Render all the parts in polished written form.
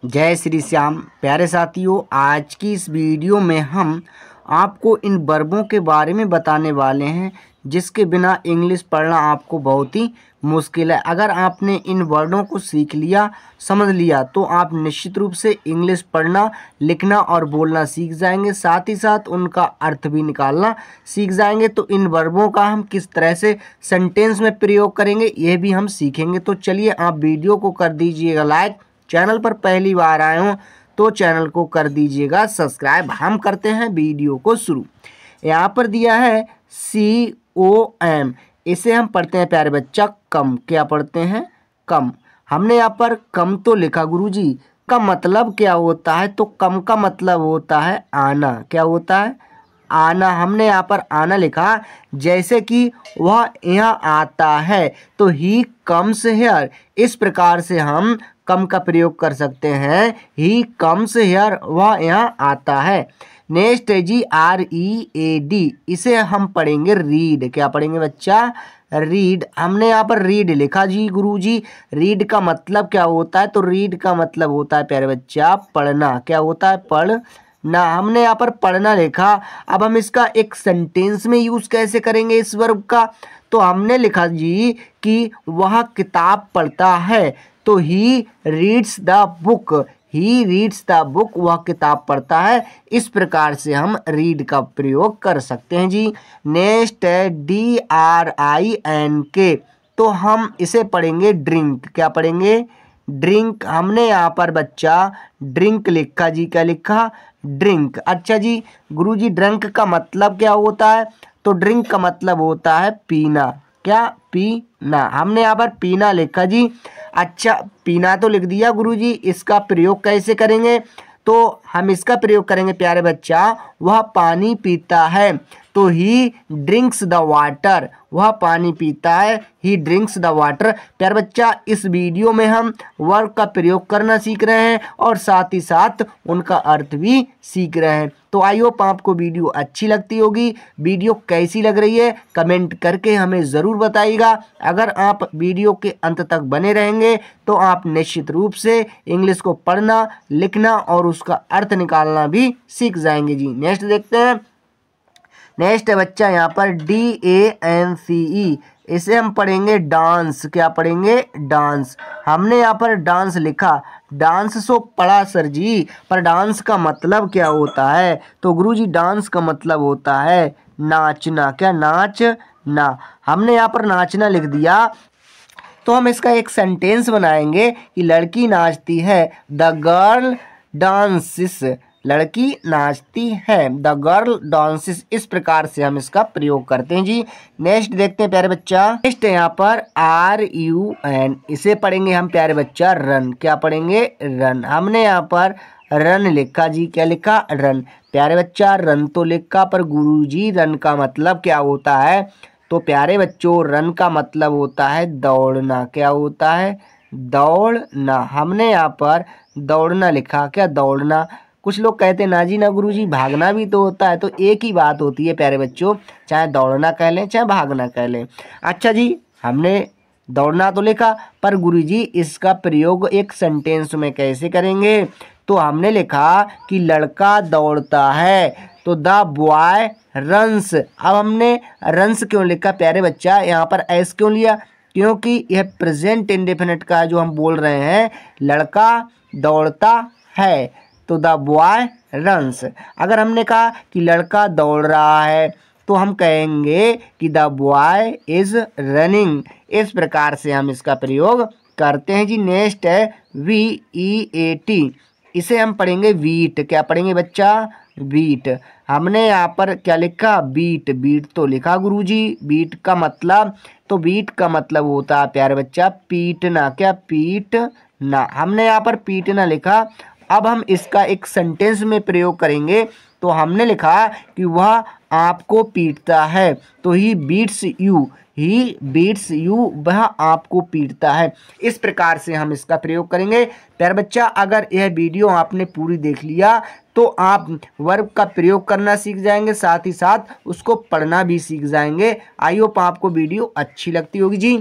जय श्री श्याम। प्यारे साथियों, आज की इस वीडियो में हम आपको इन वर्बों के बारे में बताने वाले हैं जिसके बिना इंग्लिश पढ़ना आपको बहुत ही मुश्किल है। अगर आपने इन वर्डों को सीख लिया, समझ लिया, तो आप निश्चित रूप से इंग्लिश पढ़ना, लिखना और बोलना सीख जाएंगे। साथ ही साथ उनका अर्थ भी निकालना सीख जाएंगे। तो इन वर्बों का हम किस तरह से सेंटेंस में प्रयोग करेंगे यह भी हम सीखेंगे। तो चलिए, आप वीडियो को कर दीजिएगा लाइक। चैनल पर पहली बार आए हो तो चैनल को कर दीजिएगा सब्सक्राइब। हम करते हैं वीडियो को शुरू। यहाँ पर दिया है COM, इसे हम पढ़ते हैं प्यारे बच्चा कम। क्या पढ़ते हैं? कम। हमने यहाँ पर कम तो लिखा गुरुजी, का मतलब क्या होता है? तो कम का मतलब होता है आना। क्या होता है? आना। हमने यहाँ पर आना लिखा, जैसे कि वह यहाँ आता है तो ही कम्स हेयर। इस प्रकार से हम कम का प्रयोग कर सकते हैं। ही कम्स हेयर, वह यहाँ आता है। नेक्स्ट है जी READ, इसे हम पढ़ेंगे रीड। क्या पढ़ेंगे बच्चा? रीड। हमने यहाँ पर रीड लिखा जी गुरुजी। रीड का मतलब क्या होता है? तो रीड का मतलब होता है प्यारे बच्चा पढ़ना। क्या होता है? पढ़ना। हमने यहाँ पर पढ़ना लिखा। अब हम इसका एक सेंटेंस में यूज कैसे करेंगे इस वर्ब का? तो हमने लिखा जी कि वह किताब पढ़ता है, तो he reads the book. He reads the book, वह किताब पढ़ता है। इस प्रकार से हम रीड का प्रयोग कर सकते हैं जी। नेक्स्ट है DRINK, तो हम इसे पढ़ेंगे ड्रिंक। क्या पढ़ेंगे? ड्रिंक। हमने यहाँ पर बच्चा ड्रिंक लिखा जी। क्या लिखा? ड्रिंक। अच्छा जी गुरुजी, ड्रिंक का मतलब क्या होता है? तो ड्रिंक का मतलब होता है पीना। क्या? पीना। हमने यहाँ पर पीना लिखा जी। अच्छा, पीना तो लिख दिया गुरुजी, इसका प्रयोग कैसे करेंगे? तो हम इसका प्रयोग करेंगे प्यारे बच्चा, वह पानी पीता है, तो ही ड्रिंक्स द वाटर। वह पानी पीता है, ही ड्रिंक्स द वाटर। प्यारे बच्चा, इस वीडियो में हम वर्ब का प्रयोग करना सीख रहे हैं और साथ ही साथ उनका अर्थ भी सीख रहे हैं। तो आई होप आपको वीडियो अच्छी लगती होगी। वीडियो कैसी लग रही है कमेंट करके हमें ज़रूर बताइएगा। अगर आप वीडियो के अंत तक बने रहेंगे तो आप निश्चित रूप से इंग्लिश को पढ़ना, लिखना और उसका अर्थ निकालना भी सीख जाएंगे जी। नेक्स्ट देखते हैं। नेक्स्ट है बच्चा यहाँ पर DANCE, इसे हम पढ़ेंगे डांस। क्या पढ़ेंगे? डांस। हमने यहाँ पर डांस लिखा। डांस सो पढ़ा सर जी, पर डांस का मतलब क्या होता है? तो गुरुजी, डांस का मतलब होता है नाचना। क्या? नाचना। हमने यहाँ पर नाचना लिख दिया, तो हम इसका एक सेंटेंस बनाएंगे कि लड़की नाचती है, द गर्ल डांसिस। लड़की नाचती है, द गर्ल डांसिस। इस प्रकार से हम इसका प्रयोग करते हैं जी। नेक्स्ट देखते हैं प्यारे बच्चा। नेक्स्ट है यहाँ पर RUN, इसे पढ़ेंगे हम प्यारे बच्चा रन। क्या पढ़ेंगे? रन। हमने यहाँ पर रन लिखा जी। क्या लिखा? रन। प्यारे बच्चा, रन तो लिखा, पर गुरुजी रन का मतलब क्या होता है? तो प्यारे बच्चों, रन का मतलब होता है दौड़ना। क्या होता है? दौड़ना। हमने यहाँ पर दौड़ना लिखा। क्या? दौड़ना। कुछ लोग कहते हैं ना जी ना गुरुजी, भागना भी तो होता है। तो एक ही बात होती है प्यारे बच्चों, चाहे दौड़ना कह लें चाहे भागना कह लें। अच्छा जी, हमने दौड़ना तो लिखा, पर गुरुजी इसका प्रयोग एक सेंटेंस में कैसे करेंगे? तो हमने लिखा कि लड़का दौड़ता है, तो द बॉय रन्स। अब हमने रन्स क्यों लिखा प्यारे बच्चा? यहाँ पर एस क्यों लिया? क्योंकि यह प्रेजेंट इंडेफिनिट का जो हम बोल रहे हैं, लड़का दौड़ता है, तो द बॉय रन्स। अगर हमने कहा कि लड़का दौड़ रहा है तो हम कहेंगे कि द बॉय इज रनिंग। इस प्रकार से हम इसका प्रयोग करते हैं जी। नेक्स्ट है VEAT, इसे हम पढ़ेंगे वीट। क्या पढ़ेंगे बच्चा? बीट। हमने यहाँ पर क्या लिखा? बीट। बीट तो लिखा गुरुजी। बीट का मतलब, तो बीट का मतलब होता है प्यारे बच्चा पीटना। क्या? पीटना। हमने यहाँ पर पीटना लिखा। अब हम इसका एक सेंटेंस में प्रयोग करेंगे। तो हमने लिखा कि वह आपको पीटता है, तो he beats you. He beats you, वह आपको पीटता है। इस प्रकार से हम इसका प्रयोग करेंगे। प्यारे बच्चा, अगर यह वीडियो आपने पूरी देख लिया तो आप वर्ब का प्रयोग करना सीख जाएंगे, साथ ही साथ उसको पढ़ना भी सीख जाएंगे। आई होप आपको वीडियो अच्छी लगती होगी जी।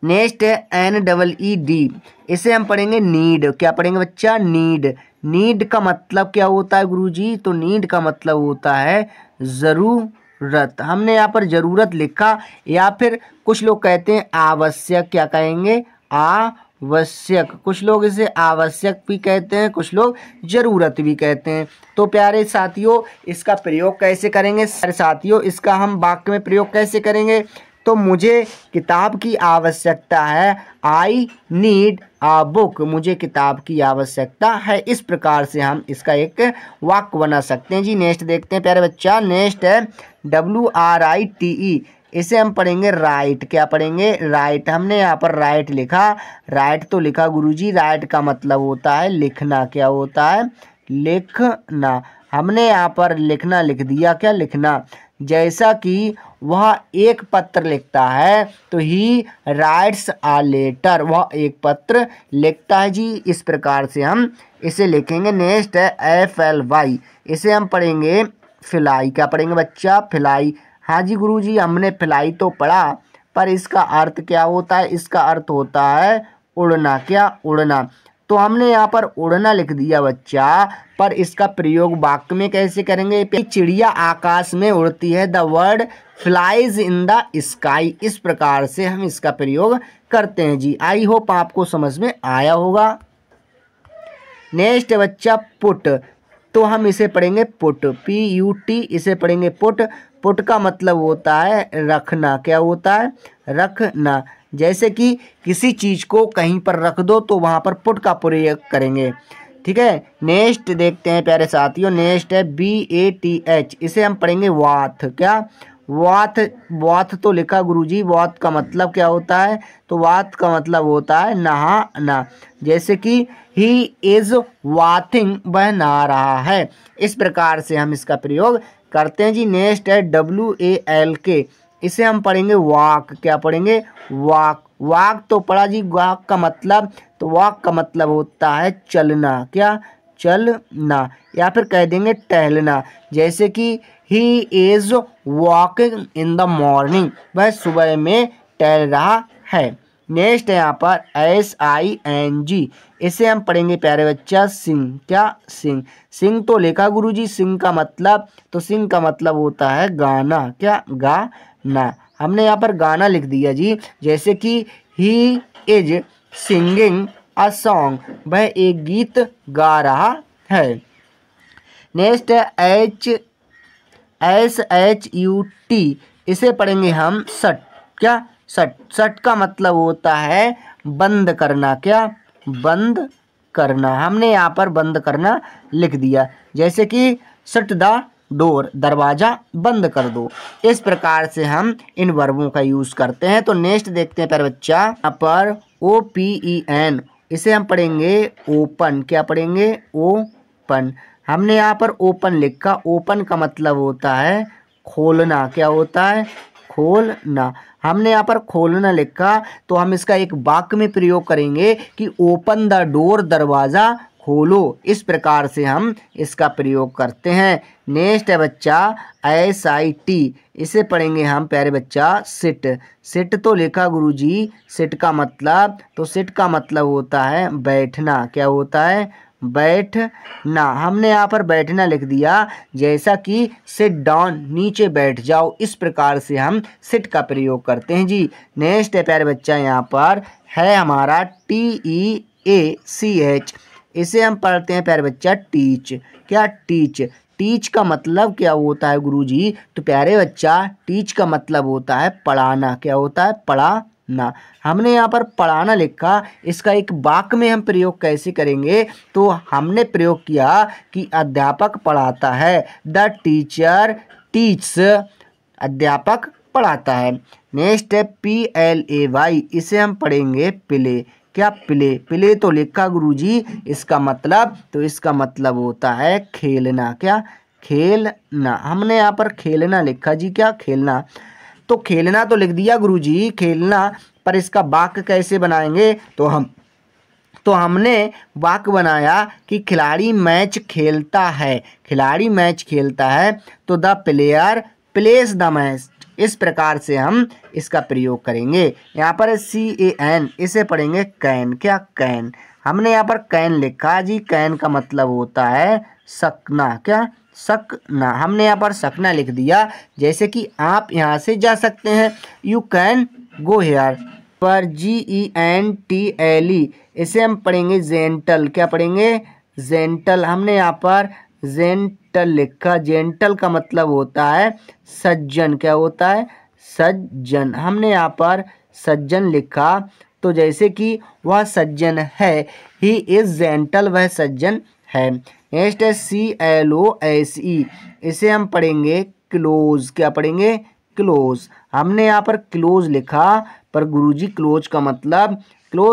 नेक्स्ट है NEED, इसे हम पढ़ेंगे नीड। क्या पढ़ेंगे बच्चा? नीड। नीड का मतलब क्या होता है गुरुजी? तो नीड का मतलब होता है ज़रूरत। हमने यहाँ पर ज़रूरत लिखा, या फिर कुछ लोग कहते हैं आवश्यक। क्या कहेंगे? आवश्यक। कुछ लोग इसे आवश्यक भी कहते हैं, कुछ लोग ज़रूरत भी कहते हैं। तो प्यारे साथियों, इसका प्रयोग कैसे करेंगे? प्यारे साथियों, इसका हम वाक्य में प्रयोग कैसे करेंगे? तो मुझे किताब की आवश्यकता है, आई नीड आ बुक, मुझे किताब की आवश्यकता है। इस प्रकार से हम इसका एक वाक्य बना सकते हैं जी। नेक्स्ट देखते हैं प्यारे बच्चा। नेक्स्ट है WRITE, इसे हम पढ़ेंगे राइट। क्या पढ़ेंगे? राइट। हमने यहाँ पर राइट लिखा, राइट तो लिखा गुरुजी। राइट का मतलब होता है लिखना। क्या होता है? लिखना। हमने यहाँ पर लिखना लिख दिया। क्या? लिखना। जैसा कि वह एक पत्र लिखता है, तो ही राइट्स आ लेटर, वह एक पत्र लिखता है जी। इस प्रकार से हम इसे लिखेंगे। नेक्स्ट है FLY, इसे हम पढ़ेंगे फ्लाई। क्या पढ़ेंगे बच्चा? फ्लाई। हाँ जी गुरुजी, हमने फ्लाई तो पढ़ा, पर इसका अर्थ क्या होता है? इसका अर्थ होता है उड़ना। क्या? उड़ना। तो हमने यहाँ पर उड़ना लिख दिया बच्चा, पर इसका प्रयोग वाक्य में कैसे करेंगे? चिड़िया आकाश में उड़ती है, the word flies in the sky. इस प्रकार से हम इसका प्रयोग करते हैं जी। आई होप आपको समझ में आया होगा। नेक्स्ट बच्चा पुट, तो हम इसे पढ़ेंगे पुट, PUT, इसे पढ़ेंगे पुट। पुट का मतलब होता है रखना। क्या होता है? रखना। जैसे कि किसी चीज़ को कहीं पर रख दो, तो वहाँ पर पुट का प्रयोग करेंगे। ठीक है। नेक्स्ट देखते हैं प्यारे साथियों। नेक्स्ट है BATH, इसे हम पढ़ेंगे वाथ। क्या? वाथ। वाथ तो लिखा गुरुजी। वाथ का मतलब क्या होता है? तो वाथ का मतलब होता है नहाना। जैसे कि ही इज वाथिंग, वह नहा रहा है। इस प्रकार से हम इसका प्रयोग करते हैं जी। नेक्स्ट है WALK, इसे हम पढ़ेंगे वाक। क्या पढ़ेंगे? वाक। वाक तो पढ़ा जी। वाक का मतलब, तो वाक का मतलब होता है चलना। क्या? चलना। या फिर कह देंगे टहलना। जैसे कि he is walking in the morning, वह सुबह में टहल रहा है। नेक्स्ट है यहाँ पर SING, इसे हम पढ़ेंगे प्यारे बच्चा सिंग। क्या? सिंग। सिंग तो लिखा गुरुजी। सिंग का मतलब, तो सिंग का मतलब होता है गाना। क्या? गाना। हमने यहाँ पर गाना लिख दिया जी। जैसे कि he is singing a song, वह एक गीत गा रहा है। नेक्स्ट है SHUT, इसे पढ़ेंगे हम शट। क्या? शट। शट का मतलब होता है बंद करना। क्या? बंद करना। हमने यहाँ पर बंद करना लिख दिया। जैसे कि शट द डोर, दरवाज़ा बंद कर दो। इस प्रकार से हम इन वर्बों का यूज़ करते हैं। तो नेक्स्ट देखते हैं प्यारे बच्चा। यहाँ पर OPEN, इसे हम पढ़ेंगे ओपन। क्या पढ़ेंगे? ओपन। हमने यहाँ पर ओपन लिखा। ओपन का मतलब होता है खोलना। क्या होता है? खोलना। हमने यहाँ पर खोलना लिखा, तो हम इसका एक वाक्य में प्रयोग करेंगे कि ओपन द डोर, दरवाज़ा खोलो। इस प्रकार से हम इसका प्रयोग करते हैं। नेक्स्ट है बच्चा SIT, इसे पढ़ेंगे हम प्यारे बच्चा सिट। सिट तो लिखा गुरुजी। सिट का मतलब, तो सिट का मतलब होता है बैठना। क्या होता है? बैठना। हमने यहाँ पर बैठना लिख दिया। जैसा कि सिट डाउन, नीचे बैठ जाओ। इस प्रकार से हम सिट का प्रयोग करते हैं जी। नेक्स्ट है प्यारे बच्चा, यहाँ पर है हमारा TEACH, इसे हम पढ़ते हैं प्यारे बच्चा टीच। क्या? टीच। टीच का मतलब क्या होता है गुरुजी? तो प्यारे बच्चा टीच का मतलब होता है पढ़ाना। क्या होता है? पढ़ाना। हमने यहाँ पर पढ़ाना लिखा। इसका एक वाक्य में हम प्रयोग कैसे करेंगे? तो हमने प्रयोग किया कि अध्यापक पढ़ाता है, द टीचर टीच्स, अध्यापक पढ़ाता है। नेक्स्ट है PLAY, इसे हम पढ़ेंगे प्ले। क्या? प्ले। प्ले तो लिखा गुरुजी। इसका मतलब, तो इसका मतलब होता है खेलना। क्या? खेलना। हमने यहाँ पर खेलना लिखा जी। क्या? खेलना। तो खेलना तो लिख दिया गुरुजी, खेलना, पर इसका वाक्य कैसे बनाएंगे? तो हमने वाक्य बनाया कि खिलाड़ी मैच खेलता है। खिलाड़ी मैच खेलता है, तो the player place the match, इस प्रकार से हम इसका प्रयोग करेंगे। यहाँ पर CAN, इसे पढ़ेंगे कैन। क्या कैन, हमने यहाँ पर कैन लिखा जी। कैन का मतलब होता है सकना। क्या सकना, हमने यहाँ पर सकना लिख दिया। जैसे कि आप यहाँ से जा सकते हैं, यू कैन गो हेयर। पर GENTLE, इसे हम पढ़ेंगे जेंटल। क्या पढ़ेंगे, जेंटल। हमने यहाँ पर जेंटल लिखा। जेंटल का मतलब होता है सज्जन। क्या होता है, सज्जन। हमने यहाँ पर सज्जन लिखा, तो जैसे कि वह सज्जन है, ही इज जेंटल, वह सज्जन है। नेक्स्ट है CLOSE, इसे हम पढ़ेंगे क्लोज। क्या पढ़ेंगे, क्लोज। हमने यहाँ पर क्लोज लिखा, पर गुरुजी क्लोज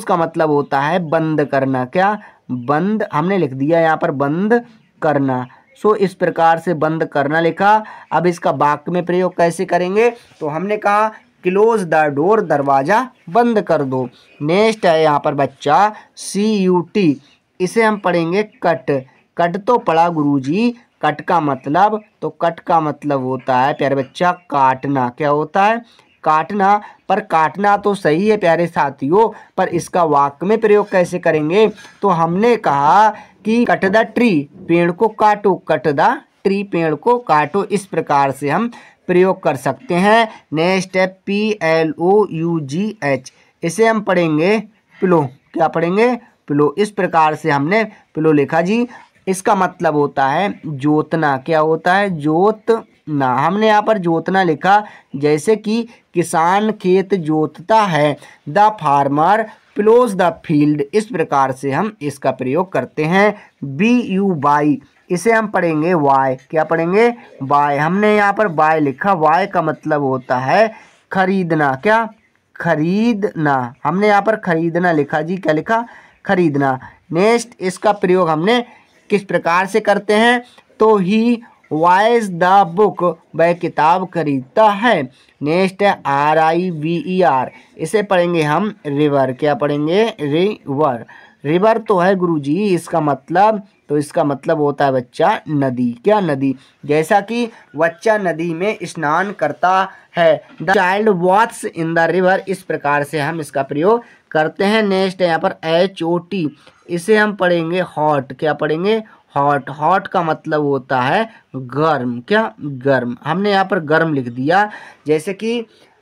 का मतलब होता है बंद करना। क्या, बंद। हमने लिख दिया यहाँ पर बंद करना। सो इस प्रकार से बंद करना लिखा। अब इसका वाक्य में प्रयोग कैसे करेंगे, तो हमने कहा क्लोज द डोर, दरवाजा बंद कर दो। नेक्स्ट है यहाँ पर बच्चा CUT, इसे हम पढ़ेंगे कट। कट तो पढ़ा गुरुजी, कट का मतलब, तो कट का मतलब होता है प्यारे बच्चा काटना। क्या होता है, काटना। पर काटना तो सही है प्यारे साथियों, पर इसका वाक्य में प्रयोग कैसे करेंगे, तो हमने कहा कि कट द ट्री, पेड़ को काटो। कट द ट्री, पेड़ को काटो। इस प्रकार से हम प्रयोग कर सकते हैं। नेक्स्ट है PLOUGH, इसे हम पढ़ेंगे पिलो। क्या पढ़ेंगे, पिलो। इस प्रकार से हमने पिलो लिखा जी। इसका मतलब होता है जोतना। क्या होता है, जोतना। हमने यहाँ पर जोतना लिखा, जैसे कि किसान खेत जोतता है। द फार्मर प्लोज द फील्ड, इस प्रकार से हम इसका प्रयोग करते हैं। BUY, इसे हम पढ़ेंगे वाई। क्या पढ़ेंगे, वाई। हमने यहाँ पर वाई लिखा। वाई का मतलब होता है खरीदना। क्या, खरीदना। हमने यहाँ पर खरीदना लिखा जी। क्या लिखा, खरीदना। नेक्स्ट, इसका प्रयोग हमने किस प्रकार से करते हैं, तो ही वाइज द बुक, वह किताब खरीदता है। नेक्स्ट है RIVER, इसे पढ़ेंगे हम रिवर। क्या पढ़ेंगे, रिवर। रिवर तो है गुरुजी इसका मतलब, तो इसका मतलब होता है बच्चा नदी। क्या, नदी। जैसा कि बच्चा नदी में स्नान करता है। The child what's in the river, इस प्रकार से हम इसका प्रयोग करते हैं। नेक्स्ट है यहाँ पर HOT, इसे हम पढ़ेंगे हॉट। क्या पढ़ेंगे, हॉट। हॉट का मतलब होता है गर्म। क्या, गर्म। हमने यहाँ पर गर्म लिख दिया। जैसे कि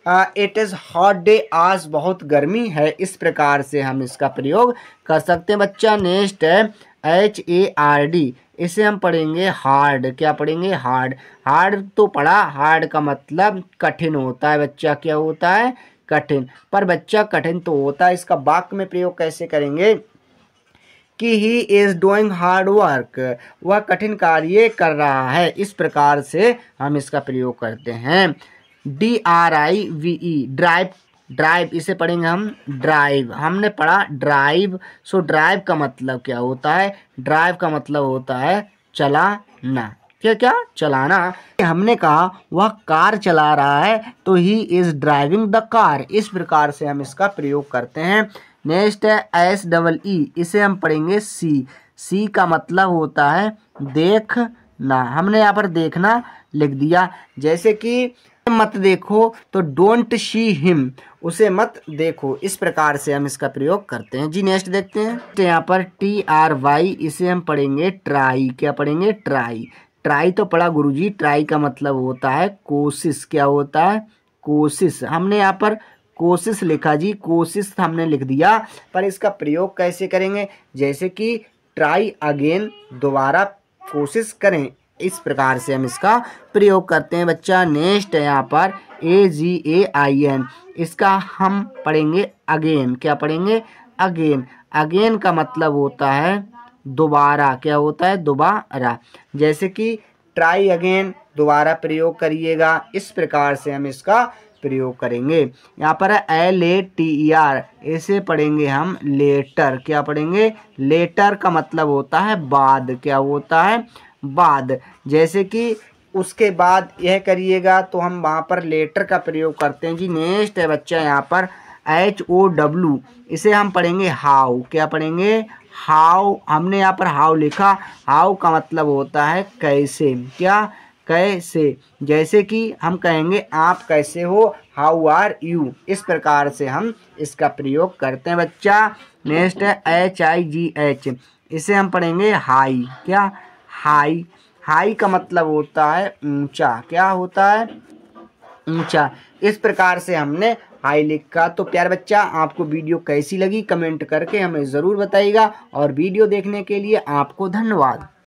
इट इज़ हॉट डे, आज बहुत गर्मी है। इस प्रकार से हम इसका प्रयोग कर सकते हैं बच्चा। नेक्स्ट है HARD, इसे हम पढ़ेंगे हार्ड। क्या पढ़ेंगे, हार्ड। हार्ड तो पढ़ा, हार्ड का मतलब कठिन होता है बच्चा। क्या होता है, कठिन। पर बच्चा कठिन तो होता है, इसका वाक्य में प्रयोग कैसे करेंगे कि he is doing hard work, वह कठिन कार्य कर रहा है। इस प्रकार से हम इसका प्रयोग करते हैं। DRIVE, drive. ड्राइव, इसे पढ़ेंगे हम ड्राइव। हमने पढ़ा ड्राइव। सो ड्राइव का मतलब क्या होता है, ड्राइव का मतलब होता है चलाना। क्या, क्या, चलाना। हमने कहा वह कार चला रहा है, तो he is driving the car. इस प्रकार से हम इसका प्रयोग करते हैं। नेक्स्ट है SEE, इसे हम पढ़ेंगे सी का मतलब होता है देखना। हमने यहाँ पर देखना लिख दिया। जैसे कि मत देखो, तो डोंट सी हिम, उसे मत देखो। इस प्रकार से हम इसका प्रयोग करते हैं जी। नेक्स्ट देखते हैं। तो यहाँ पर TRY, इसे हम पढ़ेंगे ट्राई। क्या पढ़ेंगे, ट्राई। ट्राई तो पढ़ा गुरुजी। ट्राई का मतलब होता है कोशिश। क्या होता है, कोशिश। हमने यहाँ पर कोशिश लिखा जी। कोशिश हमने लिख दिया, पर इसका प्रयोग कैसे करेंगे, जैसे कि ट्राई अगेन, दोबारा कोशिश करें। इस प्रकार से हम इसका प्रयोग करते हैं बच्चा। नेक्स्ट है यहाँ पर AGAIN, इसका हम पढ़ेंगे अगेन। क्या पढ़ेंगे, अगेन। अगेन का मतलब होता है दोबारा। क्या होता है, दोबारा। जैसे कि ट्राई अगेन, दोबारा प्रयोग करिएगा। इस प्रकार से हम इसका प्रयोग करेंगे। यहाँ पर LATER, इसे पढ़ेंगे हम लेटर। क्या पढ़ेंगे, लेटर का मतलब होता है बाद। क्या होता है, बाद। जैसे कि उसके बाद यह करिएगा, तो हम वहाँ पर लेटर का प्रयोग करते हैं जी। नेक्स्ट है बच्चा यहाँ पर HOW, इसे हम पढ़ेंगे हाउ। क्या पढ़ेंगे, हाउ। हमने यहाँ पर हाउ लिखा। हाउ का मतलब होता है कैसे। क्या, कैसे, जैसे कि हम कहेंगे आप कैसे हो, हाउ आर यू, इस प्रकार से हम इसका प्रयोग करते हैं बच्चा। नेक्स्ट है HIGH, इसे हम पढ़ेंगे हाई। क्या, हाई। हाई का मतलब होता है ऊंचा। क्या होता है, ऊंचा। इस प्रकार से हमने हाई लिखा। तो प्यारे बच्चा, आपको वीडियो कैसी लगी कमेंट करके हमें ज़रूर बताइएगा और वीडियो देखने के लिए आपको धन्यवाद।